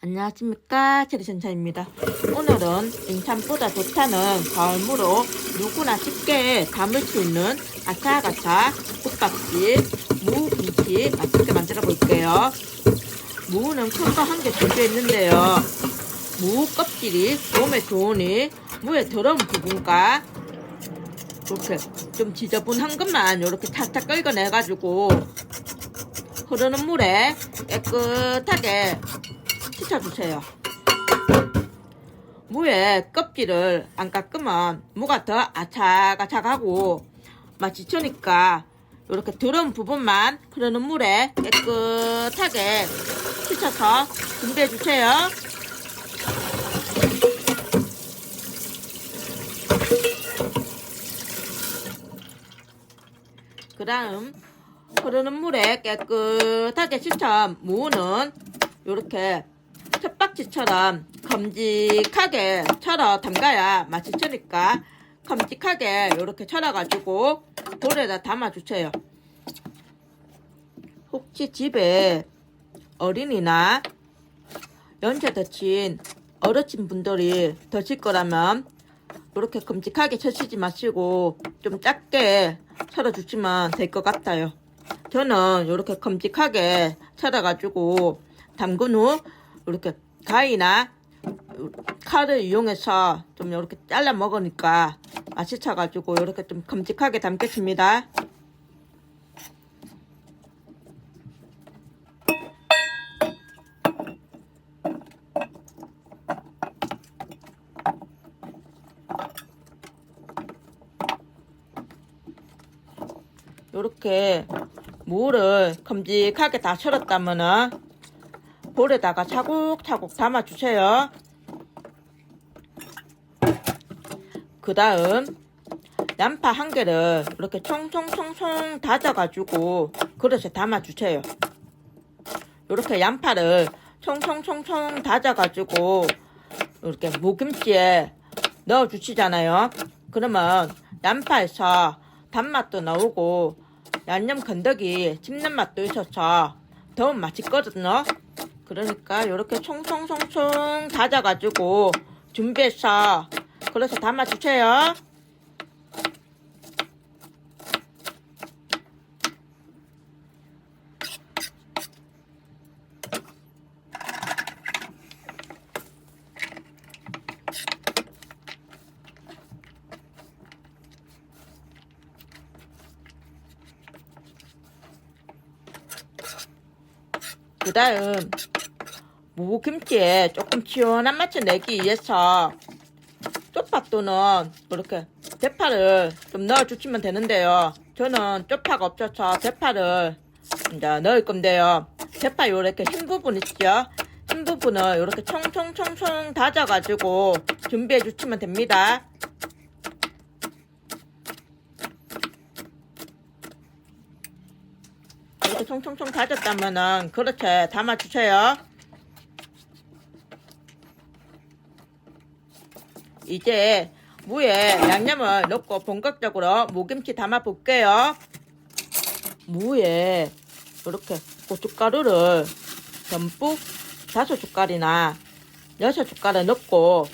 안녕하십니까, 체리천천입니다. 오늘은 인삼보다 좋다는 가을무로 누구나 쉽게 담을 수 있는 아차아가차 국밥집 무김치 맛있게 만들어 볼게요. 무는 큰 거 한 개 준비했는데요. 무 껍질이 몸에 좋으니 무의 더러운 부분과 이렇게 좀 지저분한 것만 이렇게 탁탁 긁어내가지고 흐르는 물에 깨끗하게 씻어주세요. 무의 껍질을 안 깎으면 무가 더 아차아차하고 맛이 좋으니까 이렇게 더러운 부분만 흐르는 물에 깨끗하게 씻어서 준비해주세요. 그 다음 흐르는 물에 깨끗하게 씻은 무는 이렇게 텃박지처럼 큼직하게 철어 담가야 맛이 좋으니까 큼직하게 이렇게 철어가지고 볼에다 담아주세요. 혹시 집에 어린이나 연세 드신 어르신 분들이 드실 거라면 이렇게 큼직하게 쳐시지 마시고 좀 작게 철어주시면 될 것 같아요. 저는 이렇게 큼직하게 철어가지고 담근 후 이렇게 가위나 칼을 이용해서 좀 이렇게 잘라 먹으니까 맛있어가지고 이렇게 좀 큼직하게 담겠습니다. 이렇게 무를 큼직하게 다 철었다면은 볼에다가 차곡차곡 담아주세요. 그 다음 양파 한 개를 이렇게 총총총총 다져가지고 그릇에 담아주세요. 이렇게 양파를 총총총총 다져가지고 이렇게 무김치에 넣어주시잖아요. 그러면 양파에서 단맛도 나오고 양념 건더기 씹는 맛도 있어서 더 맛있거든요. 그러니까 이렇게 총총총총 다져가지고 준비해서 그래서 담아주세요. 그 다음 무김치에 조금 시원한 맛을 내기 위해서 쪽파 또는 이렇게 대파를 좀 넣어주시면 되는데요. 저는 쪽파가 없어서 대파를 이제 넣을 건데요. 대파 요렇게 흰 부분 있죠? 흰 부분을 이렇게 총총총총 다져가지고 준비해 주시면 됩니다. 이렇게 총총총 다졌다면은 그렇게 담아주세요. 이제 무에 양념을 넣고 본격적으로 무김치 담아 볼게요. 무에 이렇게 고춧가루를 듬뿍 5숟갈이나 6숟갈을 넣고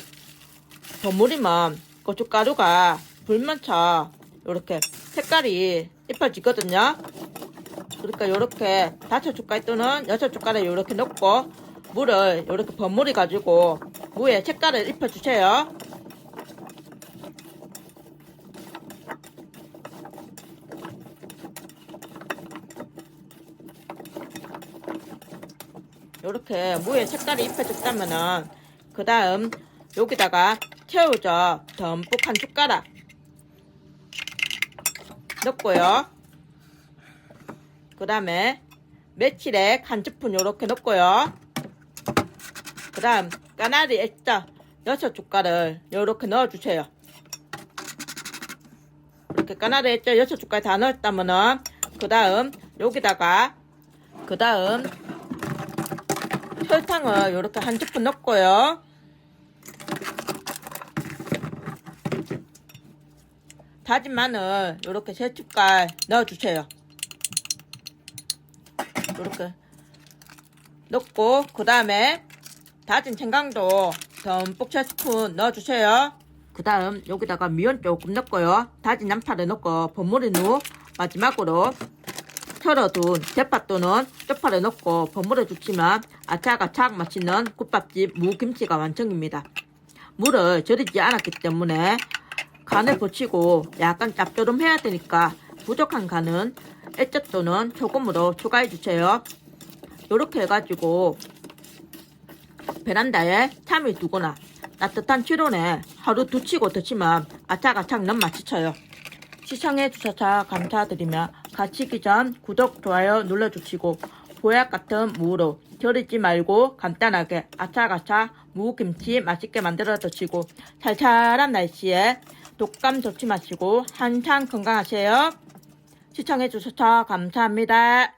버무리면 고춧가루가 불면서 이렇게 색깔이 이뻐지거든요. 그러니까 이렇게 5숟갈 또는 6숟갈을 이렇게 넣고 물을 이렇게 버무리 가지고 무에 색깔을 입혀주세요. 이렇게 무에 색깔이 입혀졌다면은 그 다음 여기다가 새우젓 듬뿍 한 숟가락 넣고요. 그 다음에 매실액 한 스푼 요렇게 넣고요. 그 다음 까나리 액젓 6숟갈을 요렇게 넣어주세요. 이렇게 까나리 액젓 6숟갈 다 넣었다면은 그 다음 여기다가 그 다음 설탕을 요렇게 한 스푼 넣고요. 다진 마늘 요렇게 3숟갈 넣어주세요. 이렇게 넣고 그 다음에 다진 생강도 듬뿍 3스푼 넣어주세요. 그 다음 여기다가 미원 조금 넣고요. 다진 양파를 넣고 버무린 후 마지막으로 썰어둔 대파 또는 쪽파를 넣고 버무려 주시면 아차아차하고 맛있는 국밥집 무김치가 완성입니다. 물을 절이지 않았기 때문에 간을 붙이고 약간 짭조름해야 되니까 부족한 간은 액젓 또는 소금으로 추가해 주세요. 이렇게 해가지고 베란다에 3일 두거나 따뜻한 실온에 하루 두치고 드시면 아차아차하고 너무 맛있어요. 시청해 주셔서 감사드리며 가시기 전 구독, 좋아요 눌러주시고 보약 같은 무로 절이지 말고 간단하게 아차아차 무김치 맛있게 만들어 드시고 살살한 날씨에 독감 좋지 마시고 항상 건강하세요. 시청해 주셔서 감사합니다.